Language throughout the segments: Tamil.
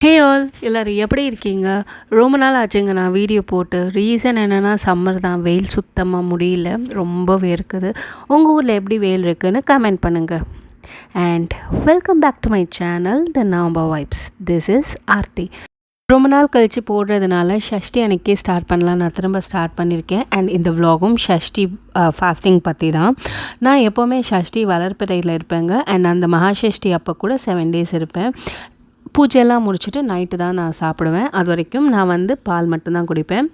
ஹே ஆல் எல்லோரும் எப்படி இருக்கீங்க? ரொம்ப நாள் ஆச்சுங்க நான் வீடியோ போட்டு. ரீசன் என்னென்னா சம்மர் தான், வெயில் சுத்தமாக முடியல, ரொம்ப வேர்க்குது. உங்கள் ஊரில் எப்படி வெயில் இருக்குதுன்னு கமெண்ட் பண்ணுங்கள். And welcome back to my channel the November vibes. This is Aarthi. ரொம்ப நாள் கழித்து போடுறதுனால ஷஷ்டி அன்றைக்கே ஸ்டார்ட் பண்ணலாம், நான் திரும்ப ஸ்டார்ட் பண்ணியிருக்கேன். அண்ட் இந்த விலாகும் ஷஷ்டி ஃபாஸ்டிங் பற்றி தான். நான் எப்போவுமே ஷஷ்டி வளர்ப்பிறையில் இருப்பேங்க. அண்ட் அந்த மகாஷஷ்டி அப்போ கூட 7 days இருப்பேன். பூஜையெல்லாம் முடிச்சுட்டு நைட்டு தான் நான் சாப்பிடுவேன். அது வரைக்கும் நான் பால் மட்டும்தான் குடிப்பேன்.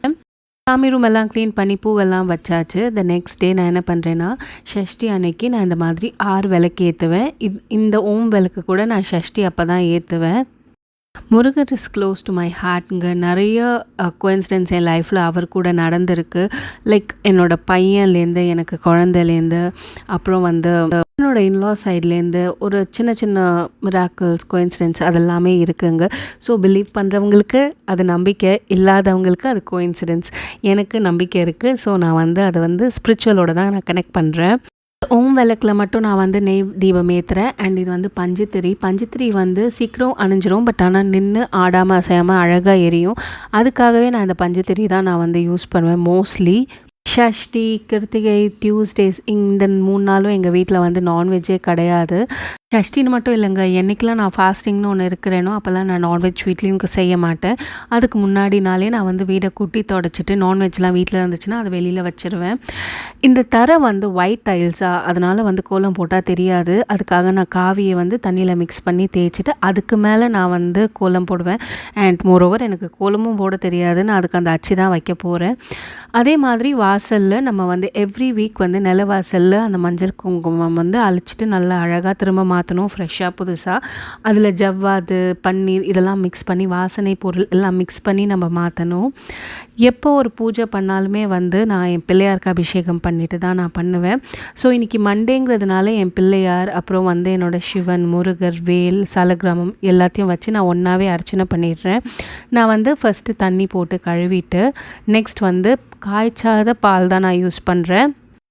சாமி ரூம் எல்லாம் க்ளீன் பண்ணி பூவெல்லாம் வச்சாச்சு. த நெக்ஸ்ட் டே நான் என்ன பண்ணுறேன்னா, ஷஷ்டி அன்னைக்கு நான் இந்த மாதிரி 6 விளக்கு ஏற்றுவேன். இந்த ஓம் விளக்கு கூட நான் ஷஷ்டி அப்போ தான் ஏற்றுவேன். Murugar is close to my ஹார்ட்ங்க. நிறைய கோயின்சிடென்ஸ் என் லைஃப்பில் அவர் கூட நடந்திருக்கு. லைக் என்னோடய பையன்லேருந்து, எனக்கு குழந்தைலேருந்து, அப்புறம் என்னோட இன்லா சைட்லேருந்து ஒரு சின்ன சின்ன மிராக்கிள்ஸ், கோயின்சிடென்ஸ் அதெல்லாமே இருக்குங்க. ஸோ பிலீவ் பண்ணுறவங்களுக்கு அது நம்பிக்கை, இல்லாதவங்களுக்கு அது கோயின்சிடென்ஸ். எனக்கு நம்பிக்கை இருக்குது. ஸோ நான் அதை ஸ்பிரிச்சுவலோட தான் நான் கனெக்ட் பண்ணுறேன். ஓம் விளக்கில் மட்டும் நான் நெய் தீபம் ஏற்றுறேன். அண்ட் இது பஞ்சுத்திரி சீக்கிரம் அணிஞ்சிரும். பட் ஆனால் நின்று ஆடாமல் அசையாமல் அழகாக எரியும். அதுக்காகவே நான் இந்த பஞ்சுத்திரி தான் நான் யூஸ் பண்ணுவேன் மோஸ்ட்லி. ஷஷ்டி, கிருத்திகை, டியூஸ்டேஸ் இந்த 3 நாளும் எங்கள் வீட்டில் நான்வெஜ்ஜே கிடையாது. ஷஷ்டின்னு மட்டும் இல்லைங்க, என்றைக்கெலாம் நான் ஃபாஸ்டிங்னு ஒன்று இருக்கிறேனோ அப்போல்லாம் நான் நான்வெஜ் வீட்லேயும் செய்ய மாட்டேன். அதுக்கு முன்னாடி நாளே நான் வீடை கூட்டி தொடச்சிட்டு, நான்வெஜ்லாம் வீட்டில் இருந்துச்சுன்னா அதை வெளியில் வச்சுருவேன். இந்த தரை ஒயிட் டைல்ஸாக, அதனால் கோலம் போட்டால் தெரியாது. அதுக்காக நான் காவியை தண்ணியில் மிக்ஸ் பண்ணி தேய்ச்சிட்டு அதுக்கு மேலே நான் கோலம் போடுவேன். அண்ட் மோரோவர் எனக்கு கோலமும் போட தெரியாது. நான் அதுக்கு அந்த அச்சு தான் வைக்க போகிறேன். அதே மாதிரி வாசலில் நம்ம எவ்ரி வீக் நில வாசலில் அந்த மஞ்சள் குங்குமம் அழிச்சிட்டு நல்லா அழகாக திரும்ப மாற்றணும், ஃப்ரெஷ்ஷாக புதுசாக. அதில் ஜவ்வாது, பன்னீர் இதெல்லாம் மிக்ஸ் பண்ணி, வாசனை பொருள் எல்லாம் மிக்ஸ் பண்ணி நம்ம மாற்றணும். எப்போ ஒரு பூஜை பண்ணாலுமே நான் என் பிள்ளையாருக்கு அபிஷேகம் பண்ணிட்டு தான் நான் பண்ணுவேன். ஸோ இன்றைக்கி மண்டேங்கிறதுனால என் பிள்ளையார், அப்புறம் என்னோடய சிவன், முருகர், வேல், சாலக்கிராமம் எல்லாத்தையும் வச்சு நான் ஒன்றாவே அர்ச்சனை பண்ணிடுறேன். நான் ஃபஸ்ட்டு தண்ணி போட்டு கழுவிட்டு, நெக்ஸ்ட் காய்ச்சாத பால் தான் நான் யூஸ் பண்ணுறேன்.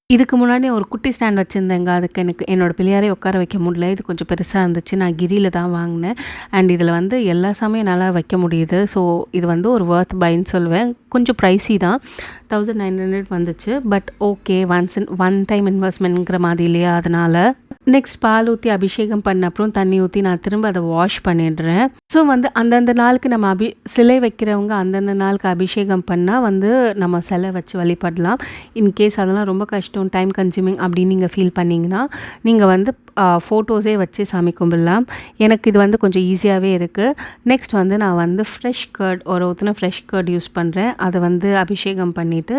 இதுக்கு முன்னாடி ஒரு குட்டி ஸ்டாண்ட் வச்சுருந்தேங்க. அதுக்கு எனக்கு என்னோடய பிள்ளையாரே உட்கார வைக்க முடியல. இது கொஞ்சம் பெருசாக இருந்துச்சு. நான் கிரியில் தான் வாங்கினேன். அண்ட் இதில் எல்லா சாமியும் என்னால் வைக்க முடியுது. ஸோ இது ஒரு ஒர்த் பைன்னு சொல்லுவேன். கொஞ்சம் ப்ரைஸி தான், 1900 வந்துச்சு. பட் ஓகே, ஒன் டைம் இன்வெஸ்ட்மெண்ட்ங்கிற மாதிரி இல்லையா, அதனால். நெக்ஸ்ட் பால் ஊற்றி அபிஷேகம் பண்ண அப்புறம் தண்ணி ஊற்றி நான் திரும்ப அதை வாஷ் பண்ணிடுறேன். ஸோ அந்தந்த நாளுக்கு நம்ம சிலை வைக்கிறவங்க அந்தந்த நாளுக்கு அபிஷேகம் பண்ணால் நம்ம சிலை வச்சு வழிபடலாம். இன்கேஸ் அதெல்லாம் ரொம்ப கஷ்டம், டைம் கன்சியூமிங் அப்படின்னு நீங்கள் ஃபீல் பண்ணிங்கன்னா நீங்கள் ஃபோட்டோஸே வச்சு சாமி கும்பிடலாம். எனக்கு இது கொஞ்சம் ஈஸியாகவே இருக்குது. நெக்ஸ்ட் நான் ஃப்ரெஷ் கர்ட், ஒரு ஊற்றின ஃப்ரெஷ் கர்ட் யூஸ் பண்ணுறேன். அதை அபிஷேகம் பண்ணிவிட்டு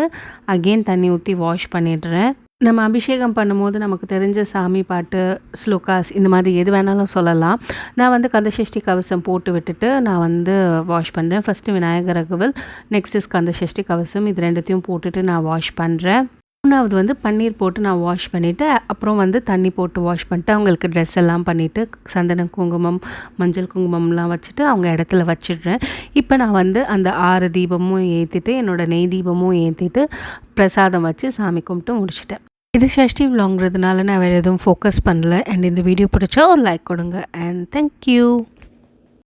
அகெயின் தண்ணி ஊற்றி வாஷ் பண்ணிடுறேன். நம்ம அபிஷேகம் பண்ணும்போது நமக்கு தெரிஞ்ச சாமி பாட்டு, ஸ்லோகாஸ் இந்த மாதிரி எது வேணாலும் சொல்லலாம். நான் கந்தசஷ்டி கவசம் போட்டு விட்டுட்டு நான் வாஷ் பண்ணுறேன். ஃபஸ்ட்டு விநாயகர் அகவல், நெக்ஸ்ட்டு கந்தசஷ்டி கவசம், இது ரெண்டுத்தையும் போட்டுட்டு நான் வாஷ் பண்ணுறேன். 3வது பன்னீர் போட்டு நான் வாஷ் பண்ணிவிட்டு, அப்புறம் தண்ணி போட்டு வாஷ் பண்ணிட்டு அவங்களுக்கு ட்ரெஸ் எல்லாம் பண்ணிவிட்டு, சந்தனம், குங்குமம், மஞ்சள் குங்குமம்லாம் வச்சுட்டு அவங்க இடத்துல வச்சிடுறேன். இப்போ நான் அந்த 6 தீபமும் ஏற்றிட்டு, என்னோடய நெய் தீபமும் ஏற்றிட்டு, பிரசாதம் வச்சு சாமி கும்பிட்டு முடிச்சிட்டேன். இது ஷஷ்டி விலாங்கிறதுனால நான் வேறு எதுவும் ஃபோக்கஸ் பண்ணல. அண்ட் இந்த வீடியோ பிடிச்சா ஒரு லைக் கொடுங்க. And thank you.